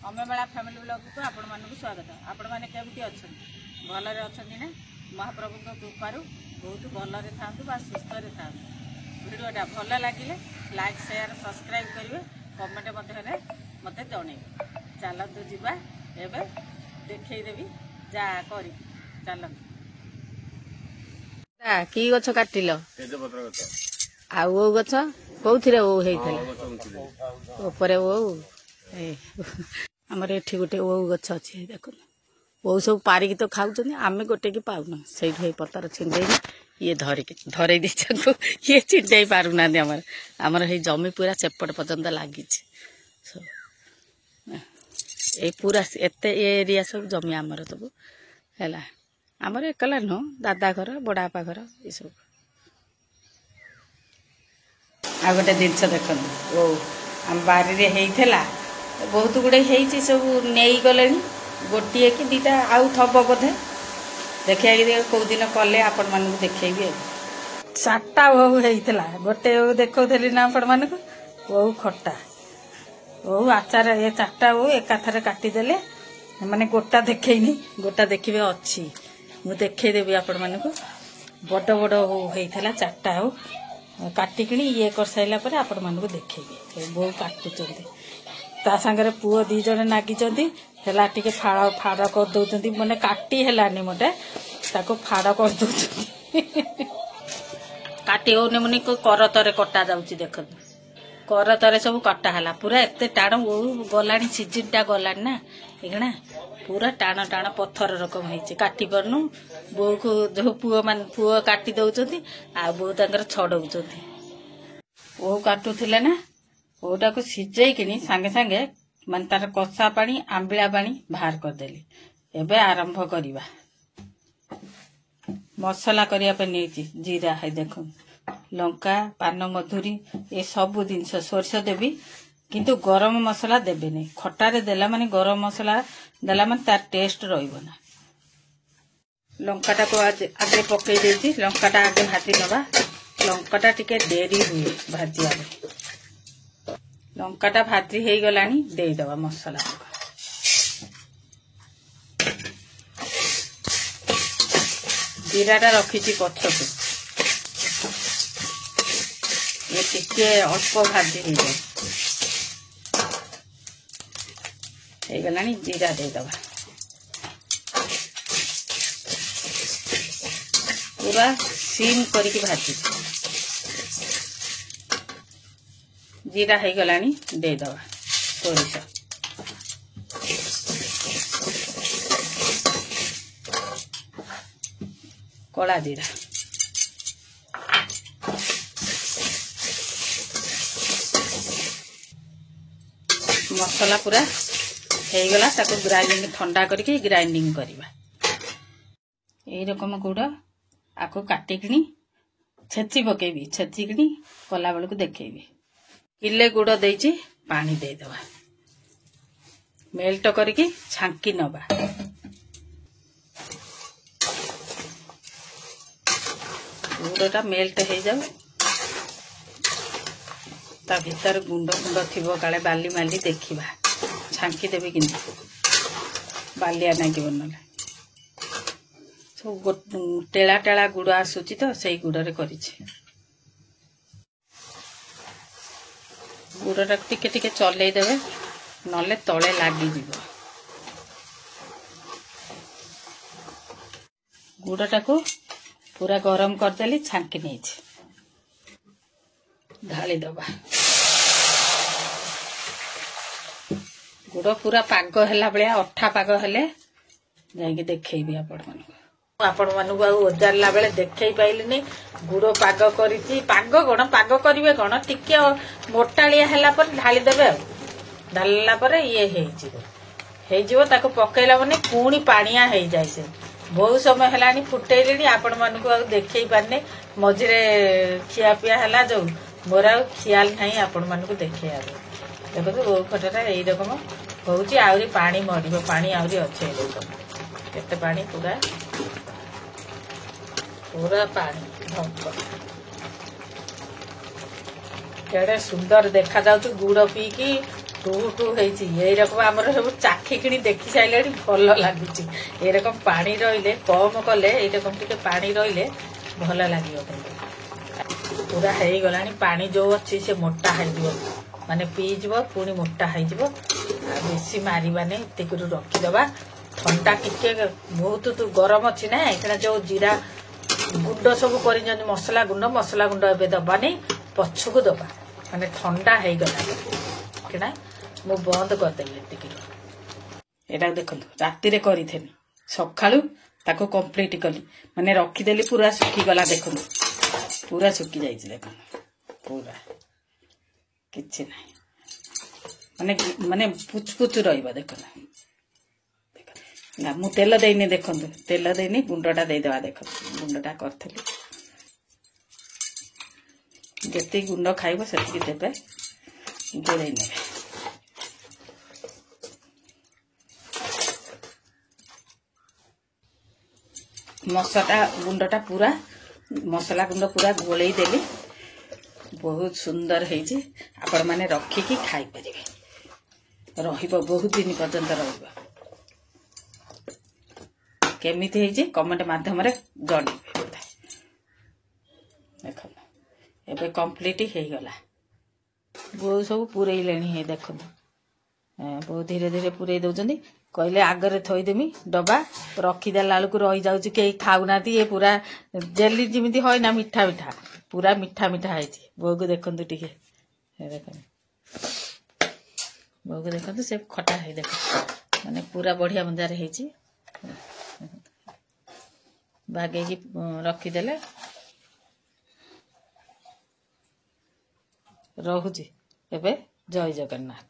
अमेमेला family blog को आपण मानक स्वागत। आपण मैंने केमती अच्छा भलरे अच्छा ना महाप्रभु कृपारू बहुत भलरे था सुस्थ था। भिडियोटा भल लगे लाइक शेयर सब्सक्राइब करेंगे कमेंट मत जन चलतु जा देखदेवी जा कर चलतु कि गछ काटिल गछ कौ ऊपर आमर एठी गोटे ओ गछ अच्छे देख ओ सब पारिकी तो खाऊ आम गोटे की पाऊना से पतर छिंडे ये धरे दीचु ये छिंडे पारना आमर हे जमी पूरा सेपट पर्यंत लगी ये पूरा एते एरिया सब जमी आमर सब है आमर एकला नुह दादा घर बड़ापा घर ये सब आ गोटे जिनस देख ओ आम बारी होता बहुत गुड़े सब नहीं गले गोटे कि दीटा आउ थब बोधे देखिए कौ दिन कले आपण मान देखेबी चार्टा ओहू होता गोटे ओहू देखी ना आपण मान ओहू खटा ओहू आचार ये चार्टा ओहू एकाथरे काटिदेले माने गोटा देखनी गोटा देखिए अच्छी मुझे देखदेवी आपण मान बड़ बड़ ओहू होता चार्टा ओहू काटिकी ये कर सारा पर आपण मान देखेबी बहु काटुंट ता सांगरे पुओ दी जन नागिचंती हेला टिके फाड़ फाड़ कर दउचंती माने काटी हेलानी मोटे ताको फाड़ कर दउचंती काटी होने मुनि को करतरे कटा जाउची देखत करतरे सब कटा हला पूरा एते टाण ओ गलानी सीजनटा गलानी ना एगणा पूरा टाण टाण पत्थर रकम हेची काटी परनु बो को जो पुओ काटी दउचंती आ बो तांकर छडउचंती ओ काटुथिले ना ओटा को सिझे कि सांगे सांगे मान तार कषा पानी आंबिला पानी बाहर करदेली एबे आरंभ करिबा मसला करिया पे नेची जीरा है देखो लंका पान मधुरी ये सब जिनस सोरष देवी किंतु गरम मसला देबे नहीं खटारे देला माने गरम मसला देला माने तार टेस्ट रहिबो ना लंकाटा को आगे पकई देती लंकाटा आगे भाजी नबा लंकाटा टिके देरी हुए भाजिया लंकाटा भाजी हो गलानी देदबा मसला जीराटा रखी पछकू ये टिके अल्प भाजी हो गलानी जीरा देदबा पूरा सीम करके भाजी जीरा हो गलानी देदबा सोरिष कला जीरा मसला पूरा हो गला ताको ग्राइंडिंग ठंडा करके ग्राइंडिंग करवा यही रकम गुड़ आको काटिकी छेची पकेबी छेचिकी कला बेलू देखेबी किले गुड़ देची पानी देदबा मेल्ट करके छांकी नबा गुड़टा मेल्ट हो जाऊ ता भीतर गुंड गुंड थिबो काले बाली माली देखिबा छांकी देबे किंतु बालिया नागिबो नले सब टेला टेला गुड़ आसुची तो सही गुड़े करिछि गुड़टा टिके टिके चलई देवे नले तले लागी जीवो गुड़टा को पूरा गरम करदेली छांकी नहीं ढाली दबा गुड़ पूरा पाग है भाया अठा पाग हेले जाइए देखी आपण मानक ओजारा बेले देखे पाइलिनी गुड़ पाग करी पाग कौन पाग करेंगे कौन टिके मोटालिया है ढाली देवे ढाला ये हो पकईला मैंने पुणी पानिया हो जाए से बहुत समय है फुटेली आपण मानक देखे पारने मझे खियापिया है जो मोर आ खियाल ना आपण मानक देखे देखो वो खटा यही रकम हूँ आहरी पानी मर पानी आहरी अच्छे केते पानी पूरा पूरा पानी ढंक केड़े सुंदर देखा जाउछु गुड़ पीकी ଟୁ ଟୁ ହେଇଛି ଏଇରକମ ଆମର ସବୁ ଚାଖିକିଣି ଦେଖି ସାରିଲେଣି ଭଲ ଲାଗୁଛି। ଏରକମ ପାଣି ରହିଲେ କମ କଲେ ଏଇରକମ ଟିକେ ପାଣି ରହିଲେ ଭଲ ଲାଗିବ। ପୁରା ହେଇଗଲାଣି ପାଣି ଯୋଉ ଅଛି ସେ ମୋଟା ହେଇଯିବ ମାନେ ପିଇଯିବ ପୁଣି ମୋଟା ହେଇଯିବ। ଆଉ ବେଶୀ ମାରିବାନି ଏତିକିରୁ ରଖିଦବା। ଥଣ୍ଡା ଟିକେ ବହୁତ ଗରମ ଅଛି ନା ଏখানে ଯୋଉ ଜିରା ଗୁଣ୍ଡ ସବୁ କରିଛନ୍ତି ମସଲା ଗୁଣ୍ଡ ଏବେ ଦବାନି ପଛକୁ ଦବା ମାନେ ଥଣ୍ଡା ହେଇଗଲା କିଣା ମୁଁ ବନ୍ଦ କରିଦେବି ଏତିକି। ଏଇଟା ଦେଖନ୍ତୁ ରାତିରେ କରିଥିଲି ସକାଳୁ ତାକୁ କମ୍ପ୍ଲିଟ କଲି ମାନେ ରଖିଦେଲି ପୁରା ଶୁଖିଗଲା। ଦେଖନ୍ତୁ ପୁରା ଶୁଖି ଯାଇଛି ଦେଖନ୍ତୁ ପୁରା କିଛି ନାହିଁ ମାନେ ମାନେ ପୁଚ ରହିବ। ଦେଖନ୍ତୁ ନା ମୁଁ ତେଲ ଦେଇନି ଦେଖନ୍ତୁ ତେଲ ଦେଇନି ଗୁଣ୍ଡଟା ଦେଇଦେବା। ଦେଖନ୍ତୁ ଗୁଣ୍ଡଟା କରିଥିଲି ଯେତିକି ଗୁଣ୍ଡ ଖାଇବ ସେତିକି ଦେବେ ଗୋଳେଇ ନେବେ। ମସଲା ଗୁଣ୍ଡ ପୁରା ଗୋଳେଇ ଦେଲି ବହୁତ ସୁନ୍ଦର ହେଇଛି। ଆପଣ ମାନେ ରଖିକି ଖାଇପାରିବେ ରହିବ ବହୁତ ଦିନ ପର୍ଯ୍ୟନ୍ତ ରହିବ। କେମିତି ହେଇଛି କମେଣ୍ଟ ମାଧ୍ୟମରେ ଜଣେଇବେ। ଦେଖନ୍ତୁ ଏବେ କମ୍ପ୍ଲିଟ ହେଇଗଲା। ବୋଉ ସବୁ ପୁରେଇଲେଣି ହେଇ ଦେଖନ୍ତୁ ବୋଉ ଧୀରେ ଧୀରେ ପୁରେଇ ଦଉଛନ୍ତି। କହିଲେ ଆଗରେ ଥୋଇଦେମି ଡବା ରଖିଦେଲା ବେଳକୁ ରହିଯାଉଛି କେହି ଖାଉନାହାନ୍ତି। ଏ ପୁରା ଜେଲି ଯେମିତି হয় ନା ମିଠା ମିଠା ପୁରା ମିଠା ମିଠା ହେଇଛି। ବୋଉକୁ ଦେଖନ୍ତୁ ଟିକେ ଦେଖନ୍ତୁ ବୋଉକୁ ଦେଖନ୍ତୁ ସେ ଖଟା ହେଇ ଦେଖନ୍ତୁ ମାନେ ପୁରା ବଢିଆ ମଜାରେ ହେଇଛି। ବାଗେଇକି ରଖିଦେଲେ ରହୁଛି ଏବେ। ଜୟ ଜଗନ୍ନାଥ।